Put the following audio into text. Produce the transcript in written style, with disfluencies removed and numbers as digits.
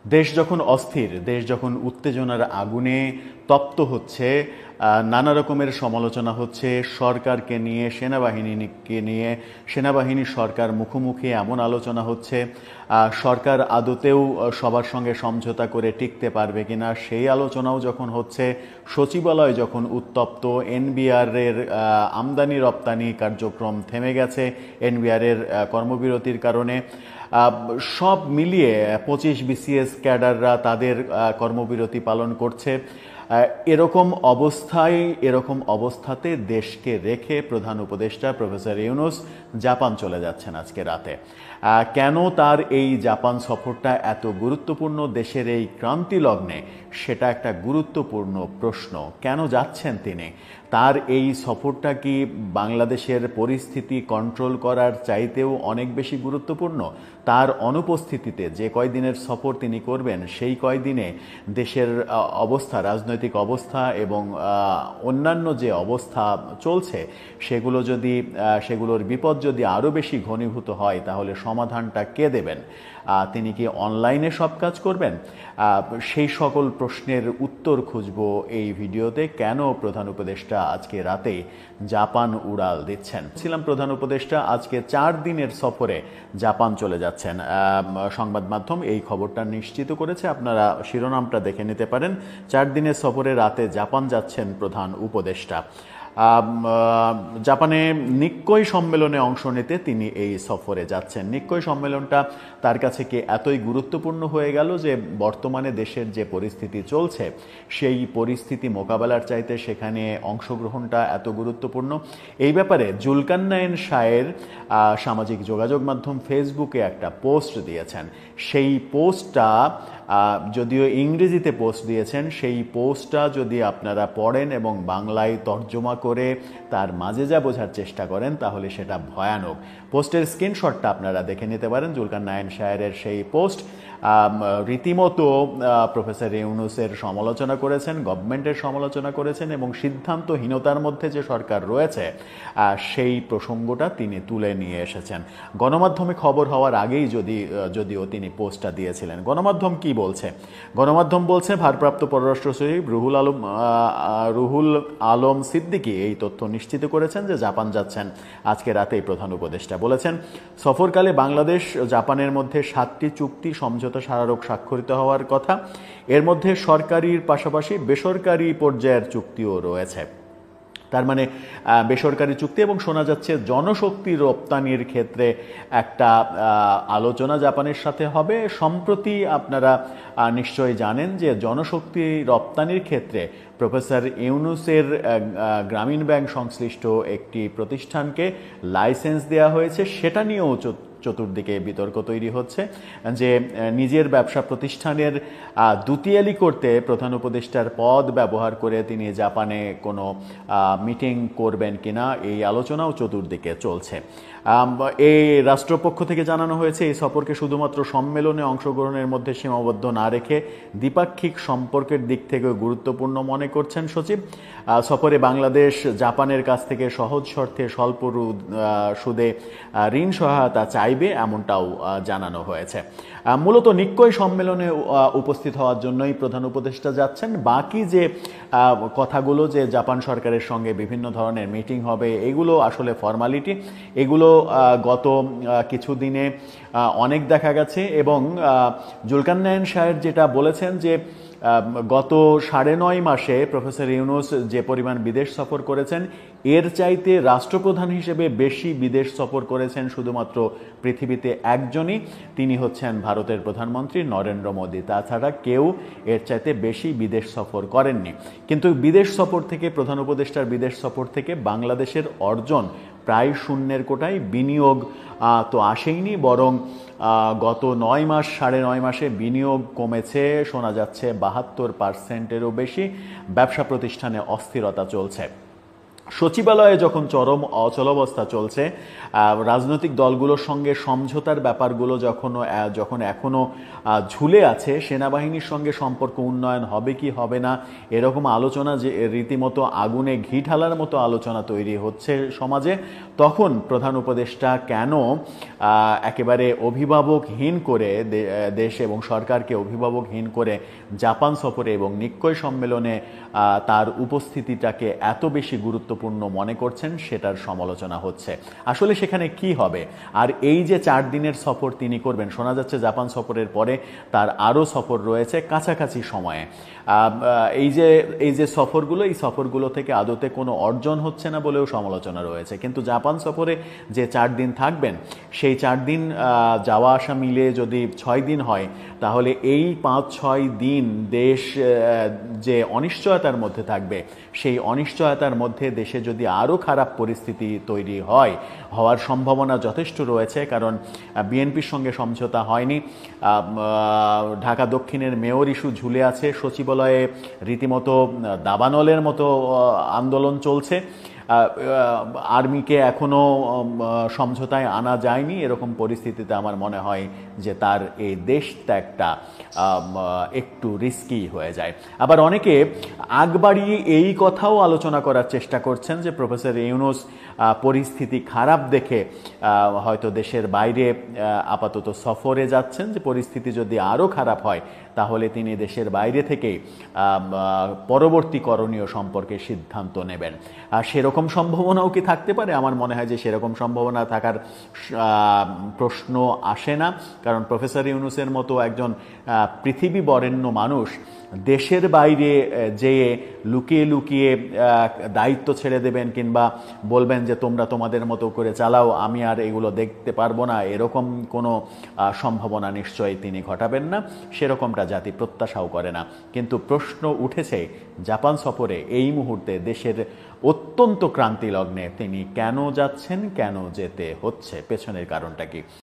দেশ যখন অস্থির, দেশ যখন উত্তেজনার আগুনে তপ্ত হচ্ছে, নানা রকমের সমালোচনা হচ্ছে সরকারকে নিয়ে, সেনাবাহিনীকে নিয়ে, সেনাবাহিনী সরকার মুখোমুখি এমন আলোচনা হচ্ছে, সরকার আদতেও সবার সঙ্গে সমঝোতা করে টিকতে পারবে কিনা সেই আলোচনাও যখন হচ্ছে, সচিবালয় যখন উত্তপ্ত, এনবিআরের আমদানি রপ্তানি কার্যক্রম থেমে গেছে এনবিআরের কর্মবিরতির কারণে, সব মিলিয়ে 25 বিসিএস ক্যাডাররা তাদের কর্মবিরতি পালন করছে। এরকম অবস্থাতে দেশকে রেখে প্রধান উপদেষ্টা প্রফেসর ইউনূস জাপান চলে যাচ্ছেন আজকে রাতে। কেন তার এই জাপান সফরটা এত গুরুত্বপূর্ণ দেশের এই ক্রান্তি লগ্নে, সেটা একটা গুরুত্বপূর্ণ প্রশ্ন। কেন যাচ্ছেন তিনি? তার এই সফরটা কি বাংলাদেশের পরিস্থিতি কন্ট্রোল করার চাইতেও অনেক বেশি গুরুত্বপূর্ণ? তার অনুপস্থিতিতে যে কয়দিনের সফর তিনি করবেন, সেই কয়দিনে দেশের অবস্থা, রাজনৈতিক অবস্থা এবং অন্যান্য যে অবস্থা চলছে, সেগুলোর বিপদ যদি আরও বেশি ঘনীভূত হয়, তাহলে সমাধানটা কে দেবেন? তিনি কি অনলাইনে সব কাজ করবেন? সেই সকল প্রশ্নের উত্তর খুঁজব এই ভিডিওতে। কেন প্রধান উপদেষ্টা আজকে রাতে জাপান উড়াল দিচ্ছেন? প্রধান উপদেষ্টা আজকে 4 দিনের সফরে জাপান চলে যাচ্ছেন। সংবাদ মাধ্যম এই খবরটা নিশ্চিত করেছে, আপনারা শিরোনামটা দেখে নিতে পারেন। 4 দিনের সফরে রাতে জাপান যাচ্ছেন প্রধান উপদেষ্টা। জাপানে নিক্কই সম্মেলনে অংশ নিতে তিনি এই সফরে যাচ্ছেন। নিক্কই সম্মেলনটা তার কাছে কি এতই গুরুত্বপূর্ণ হয়ে গেল যে বর্তমানে দেশের যে পরিস্থিতি চলছে, সেই পরিস্থিতি মোকাবেলার চাইতে সেখানে অংশগ্রহণটা এত গুরুত্বপূর্ণ? এই ব্যাপারে জুলকারনাইন শাহের সামাজিক যোগাযোগ মাধ্যম ফেসবুকে একটা পোস্ট দিয়েছেন। সেই পোস্টটা, যদিও ইংরেজিতে পোস্ট দিয়েছেন, সেই পোস্টটা যদি আপনারা পড়েন এবং বাংলায় তর্জমা করে তার মাঝে যা বোঝার চেষ্টা করেন, তাহলে সেটা ভয়ানক। পোস্টের স্ক্রিনশটটা আপনারা দেখে নিতে পারেন। জুলকারনাইন শাহের সেই পোস্ট রীতিমতো প্রফেসর ইউনূসের সমালোচনা করেছেন, গভর্নমেন্টের সমালোচনা করেছেন এবং সিদ্ধান্তহীনতার মধ্যে যে সরকার রয়েছে সেই প্রসঙ্গটা তিনি তুলে নিয়ে এসেছেন। গণমাধ্যমে খবর হওয়ার আগেই যদিও তিনি পোস্টটা দিয়েছিলেন। গণমাধ্যম কি বলছে? গণমাধ্যম বলছে ভারপ্রাপ্ত পররাষ্ট্র সচিব রুহুল আলম সিদ্দিকী এই তথ্য নিশ্চিত করেছেন যে জাপান যাচ্ছেন আজকে রাতেই প্রধান উপদেষ্টা। বলেছেন, সফরকালে বাংলাদেশ জাপানের মধ্যে 7টি চুক্তি সমঝোতা স্মারক স্বাক্ষরিত হওয়ার কথা। এর মধ্যে সরকারির পাশাপাশি বেসরকারি পর্যায়ের চুক্তিও রয়েছে। তার মানে বেসরকারি চুক্তি, এবং শোনা যাচ্ছে জনশক্তি রপ্তানির ক্ষেত্রে একটা আলোচনা জাপানের সাথে হবে। সম্প্রতি আপনারা নিশ্চয়ই জানেন যে জনশক্তি রপ্তানির ক্ষেত্রে প্রফেসর ইউনূসের গ্রামীণ ব্যাংক সংশ্লিষ্ট একটি প্রতিষ্ঠানকে লাইসেন্স দেওয়া হয়েছে। সেটা নিয়েও চতুর্দিকে বিতর্ক তৈরি হচ্ছে যে নিজের ব্যবসা প্রতিষ্ঠানের দুতিয়ালি করতে প্রধান উপদেষ্টার পদ ব্যবহার করে তিনি জাপানে কোনো মিটিং করবেন কিনা, এই আলোচনাও চতুর্দিকে চলছে। এই রাষ্ট্রপক্ষ থেকে জানানো হয়েছে এই সফরকে শুধুমাত্র সম্মেলনে অংশগ্রহণের মধ্যে সীমাবদ্ধ না রেখে দ্বিপাক্ষিক সম্পর্কের দিক থেকে গুরুত্বপূর্ণ মনে করছেন সচিব। সফরে বাংলাদেশ জাপানের কাছ থেকে সহজ শর্তে স্বল্প সুদে ঋণ সহায়তা চাইবে, এমনটাও জানানো হয়েছে। মূলত নিক্কই সম্মেলনে উপস্থিত হওয়ার জন্যই প্রধান উপদেষ্টা যাচ্ছেন। বাকি যে কথাগুলো যে জাপান সরকারের সঙ্গে বিভিন্ন ধরনের মিটিং হবে, এগুলো আসলে ফর্মালিটি। এগুলো গত কিছুদিনে অনেক দেখা গেছে এবং জুলকারনাইন শাহের যেটা বলেছেন যে গত 9.5 মাসে প্রফেসর ইউনূস যে পরিমাণ বিদেশ সফর করেছেন, এর চাইতে রাষ্ট্রপ্রধান হিসেবে বেশি বিদেশ সফর করেছেন শুধুমাত্র পৃথিবীতে একজনই, তিনি হচ্ছেন ভারতের প্রধানমন্ত্রী নরেন্দ্র মোদী। তাছাড়া কেউ এর চাইতে বেশি বিদেশ সফর করেননি। কিন্তু প্রধান উপদেষ্টার বিদেশ সফর থেকে বাংলাদেশের অর্জন প্রায় শূন্যের কোটায়। বিনিয়োগ তো আসেইনি, বরং গত 9 মাসে বিনিয়োগ কমেছে, শোনা যাচ্ছে 72%-এরও বেশি। ব্যবসা প্রতিষ্ঠানে অস্থিরতা চলছে। সচিবালয়ে যখন চরম অচলাবস্থা চলছে, রাজনৈতিক দলগুলোর সঙ্গে সমঝোতার ব্যাপারগুলো যখন এখনো ঝুলে আছে, সেনাবাহিনীর সঙ্গে সম্পর্ক উন্নয়ন হবে কি হবে না এরকম আলোচনা যে রীতিমতো আগুনে ঘি ঢালার মতো আলোচনা তৈরি হচ্ছে সমাজে, তখন প্রধান উপদেষ্টা কেন একেবারে অভিভাবকহীন করে দেশ এবং সরকারকে অভিভাবকহীন করে জাপান সফরে এবং নিক্কই সম্মেলনে তার উপস্থিতিটাকে এত বেশি গুরুত্বপূর্ণ মনে করছেন, সেটার সমালোচনা হচ্ছে। আসলে সেখানে কি হবে? আর এই যে 4 দিনের সফর তিনি করবেন, শোনা যাচ্ছে জাপান সফরের পরে তার আরও সফর রয়েছে কাছাকাছি সময়ে। এই যে সফরগুলো, এই সফরগুলো থেকে আদতে কোনো অর্জন হচ্ছে না বলেও সমালোচনা রয়েছে। কিন্তু জাপান সফরে যে 4 দিন থাকবেন, সেই 4 দিন যাওয়া আসা মিলে যদি 6 দিন হয়, তাহলে এই 5-6 দিন দেশ যে অনিশ্চয়তার মধ্যে থাকবে, সেই অনিশ্চয়তার মধ্যে দেশে যদি আরও খারাপ পরিস্থিতি তৈরি হওয়ার সম্ভাবনা যথেষ্ট রয়েছে। কারণ বিএনপির সঙ্গে সমঝোতা হয়নি, ঢাকা দক্ষিণের মেয়র ইস্যু ঝুলে আছে, সচিবালয়ে রীতিমতো দাবানলের মতো আন্দোলন চলছে, আর্মিকে এখনো সমঝোতায় আনা যায়নি। এরকম পরিস্থিতিতে আমার মনে হয় যে তার এই দেশ ত্যাগটা একটু রিস্কি হয়ে যায়। আবার অনেকে আগ বাড়িয়ে এই কথাও আলোচনা করার চেষ্টা করছেন যে প্রফেসর ইউনূস পরিস্থিতি খারাপ দেখে হয়তো দেশের বাইরে আপাতত সফরে যাচ্ছেন, যে পরিস্থিতি যদি আরও খারাপ হয় তাহলে তিনি দেশের বাইরে থেকে পরবর্তী করণীয় সম্পর্কে সিদ্ধান্ত নেবেন। সেরকম সম্ভাবনাও কি থাকতে পারে? আমার মনে হয় যে সেরকম সম্ভাবনা থাকার প্রশ্ন আসে না। কারণ প্রফেসর ইউনূসের মতো একজন পৃথিবী বরেণ্য মানুষ দেশের বাইরে যেয়ে লুকিয়ে লুকিয়ে দায়িত্ব ছেড়ে দেবেন কিংবা বলবেন যে তোমরা তোমাদের মতো করে চালাও, আমি আর এগুলো দেখতে পারবো না, এরকম কোনো সম্ভাবনা নিশ্চয়ই তিনি ঘটাবেন না। সেরকমটা জাতি প্রত্যাশাও করে না। কিন্তু প্রশ্ন উঠেছে জাপান সফরে এই মুহূর্তে দেশের অত্যন্ত ক্রান্তি লগ্নে তিনি কেন যাচ্ছেন, কেন যেতে হচ্ছে, পেছনের কারণটা কি?